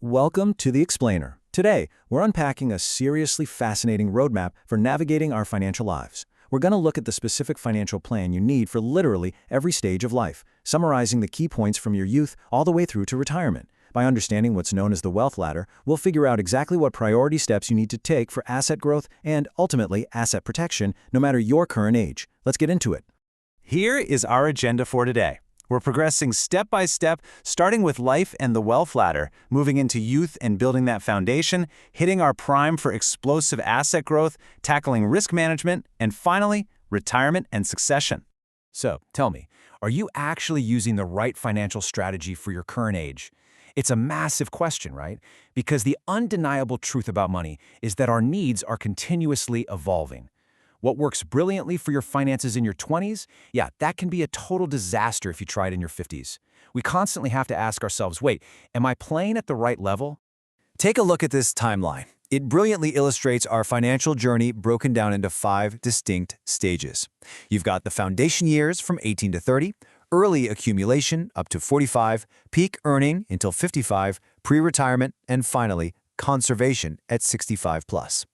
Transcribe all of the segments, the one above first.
Welcome to The Explainer. Today, we're unpacking a seriously fascinating roadmap for navigating our financial lives. We're going to look at the specific financial plan you need for literally every stage of life, summarizing the key points from your youth all the way through to retirement. By understanding what's known as the wealth ladder, we'll figure out exactly what priority steps you need to take for asset growth and, ultimately, asset protection, no matter your current age. Let's get into it. Here is our agenda for today. We're progressing step by step, starting with life and the wealth ladder, moving into youth and building that foundation, hitting our prime for explosive asset growth, tackling risk management, and finally, retirement and succession. So, tell me, are you actually using the right financial strategy for your current age? It's a massive question, right? Because the undeniable truth about money is that our needs are continuously evolving. What works brilliantly for your finances in your 20s? Yeah, that can be a total disaster if you try it in your 50s. We constantly have to ask ourselves, wait, am I playing at the right level? Take a look at this timeline. It brilliantly illustrates our financial journey broken down into 5 distinct stages. You've got the foundation years from 18 to 30, early accumulation up to 45, peak earning until 55, pre-retirement, and finally, conservation at 65 plus.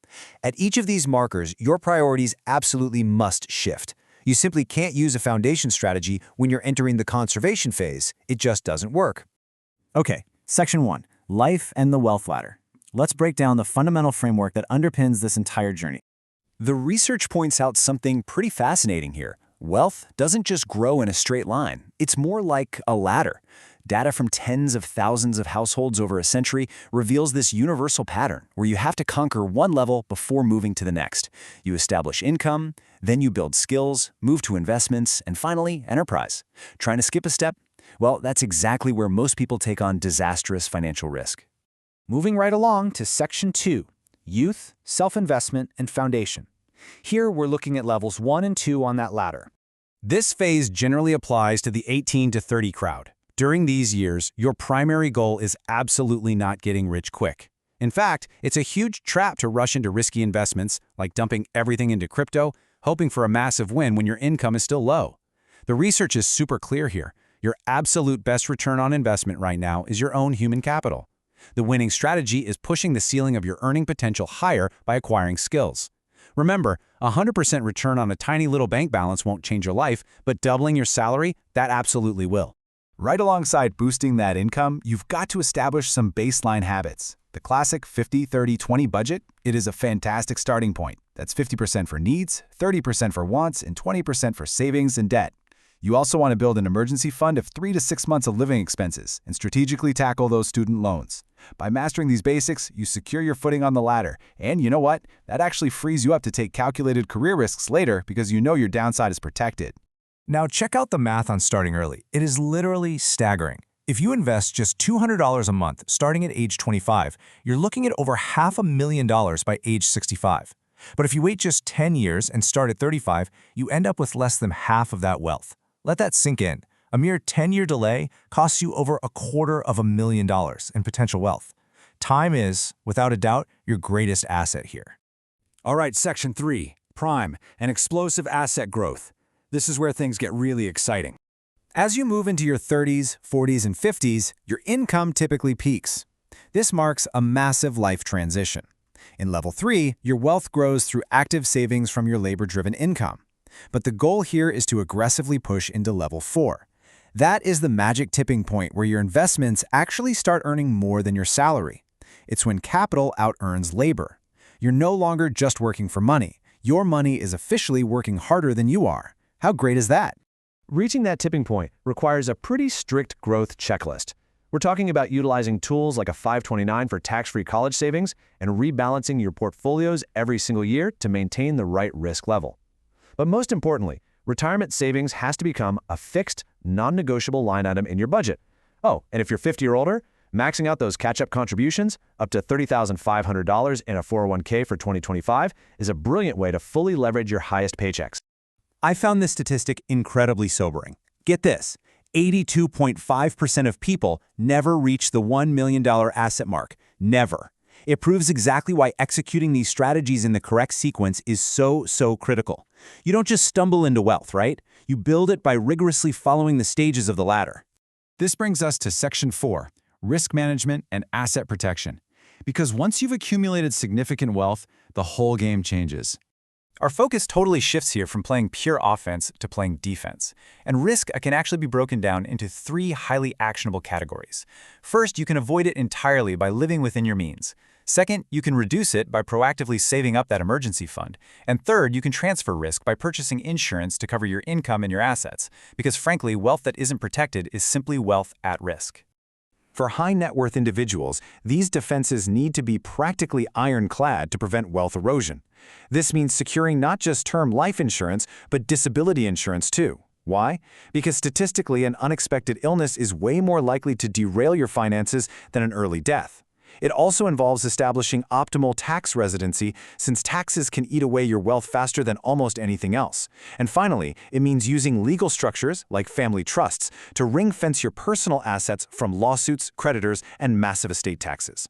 At each of these markers, your priorities absolutely must shift. You simply can't use a foundation strategy when you're entering the conservation phase. It just doesn't work. Okay, Section 1, Life and the Wealth Ladder. Let's break down the fundamental framework that underpins this entire journey. The research points out something pretty fascinating here. Wealth doesn't just grow in a straight line. It's more like a ladder. Data from tens of thousands of households over a century reveals this universal pattern where you have to conquer one level before moving to the next. You establish income, then you build skills, move to investments, and finally, enterprise. Trying to skip a step? Well, that's exactly where most people take on disastrous financial risk. Moving right along to Section 2, Youth, Self-Investment, and Foundation. Here we're looking at levels 1 and 2 on that ladder. This phase generally applies to the 18 to 30 crowd. During these years, your primary goal is absolutely not getting rich quick. In fact, it's a huge trap to rush into risky investments, like dumping everything into crypto, hoping for a massive win when your income is still low. The research is super clear here. Your absolute best return on investment right now is your own human capital. The winning strategy is pushing the ceiling of your earning potential higher by acquiring skills. Remember, 100% return on a tiny little bank balance won't change your life, but doubling your salary, that absolutely will. Right alongside boosting that income, you've got to establish some baseline habits. The classic 50-30-20 budget, it is a fantastic starting point. That's 50% for needs, 30% for wants, and 20% for savings and debt. You also want to build an emergency fund of 3 to 6 months of living expenses and strategically tackle those student loans. By mastering these basics, you secure your footing on the ladder. And you know what? That actually frees you up to take calculated career risks later because you know your downside is protected. Now check out the math on starting early. It is literally staggering. If you invest just $200 a month starting at age 25, you're looking at over $500,000 by age 65. But if you wait just 10 years and start at 35, you end up with less than half of that wealth. Let that sink in. A mere 10-year delay costs you over $250,000 in potential wealth. Time is, without a doubt, your greatest asset here. All right, Section 3, Prime and Explosive Asset Growth. This is where things get really exciting. As you move into your 30s, 40s, and 50s, your income typically peaks. This marks a massive life transition. In Level 3, your wealth grows through active savings from your labor-driven income. But the goal here is to aggressively push into Level 4. That is the magic tipping point where your investments actually start earning more than your salary. It's when capital out-earns labor. You're no longer just working for money. Your money is officially working harder than you are. How great is that? Reaching that tipping point requires a pretty strict growth checklist. We're talking about utilizing tools like a 529 for tax-free college savings and rebalancing your portfolios every single year to maintain the right risk level. But most importantly, retirement savings has to become a fixed, non-negotiable line item in your budget. Oh, and if you're 50 or older, maxing out those catch-up contributions up to $30,500 in a 401k for 2025 is a brilliant way to fully leverage your highest paychecks. I found this statistic incredibly sobering. Get this, 82.5% of people never reach the $1 million asset mark. Never. It proves exactly why executing these strategies in the correct sequence is so critical. You don't just stumble into wealth, right? You build it by rigorously following the stages of the ladder. This brings us to Section 4, risk management, and asset protection. Because once you've accumulated significant wealth, the whole game changes. Our focus totally shifts here from playing pure offense to playing defense. And risk can actually be broken down into 3 highly actionable categories. First, you can avoid it entirely by living within your means. Second, you can reduce it by proactively saving up that emergency fund. And third, you can transfer risk by purchasing insurance to cover your income and your assets. Because frankly, wealth that isn't protected is simply wealth at risk. For high net worth individuals, these defenses need to be practically ironclad to prevent wealth erosion. This means securing not just term life insurance, but disability insurance too. Why? Because statistically, an unexpected illness is way more likely to derail your finances than an early death. It also involves establishing optimal tax residency, since taxes can eat away your wealth faster than almost anything else. And finally, it means using legal structures, like family trusts, to ring-fence your personal assets from lawsuits, creditors, and massive estate taxes.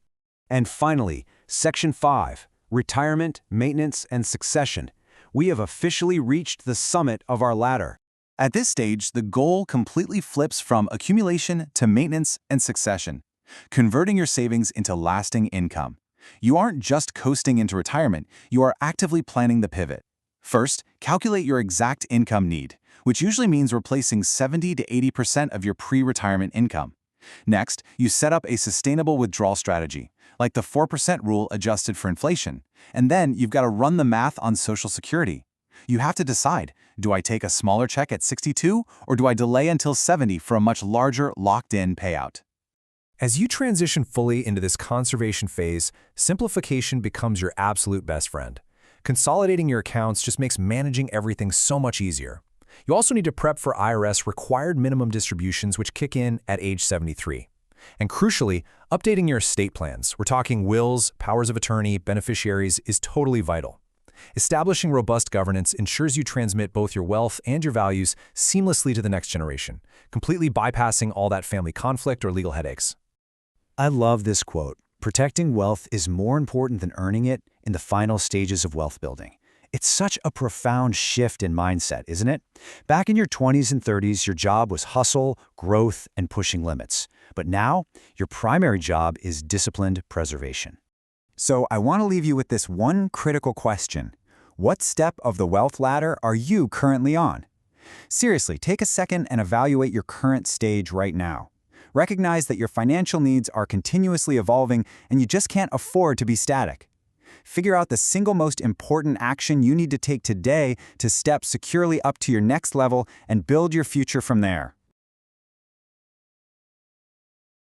And finally, Section 5, Retirement, Maintenance, and Succession. We have officially reached the summit of our ladder. At this stage, the goal completely flips from accumulation to maintenance and succession, converting your savings into lasting income. You aren't just coasting into retirement, you are actively planning the pivot. First, calculate your exact income need, which usually means replacing 70 to 80% of your pre-retirement income. Next, you set up a sustainable withdrawal strategy, like the 4% rule adjusted for inflation. And then you've got to run the math on Social Security. You have to decide, do I take a smaller check at 62 or do I delay until 70 for a much larger locked-in payout? As you transition fully into this conservation phase, simplification becomes your absolute best friend. Consolidating your accounts just makes managing everything so much easier. You also need to prep for IRS required minimum distributions, which kick in at age 73. And crucially, updating your estate plans, we're talking wills, powers of attorney, beneficiaries, is totally vital. Establishing robust governance ensures you transmit both your wealth and your values seamlessly to the next generation, completely bypassing all that family conflict or legal headaches. I love this quote. Protecting wealth is more important than earning it in the final stages of wealth building. It's such a profound shift in mindset, isn't it? Back in your 20s and 30s, your job was hustle, growth, and pushing limits. But now, your primary job is disciplined preservation. So I want to leave you with this one critical question. What step of the wealth ladder are you currently on? Seriously, take a second and evaluate your current stage right now. Recognize that your financial needs are continuously evolving and you just can't afford to be static. Figure out the single most important action you need to take today to step securely up to your next level and build your future from there.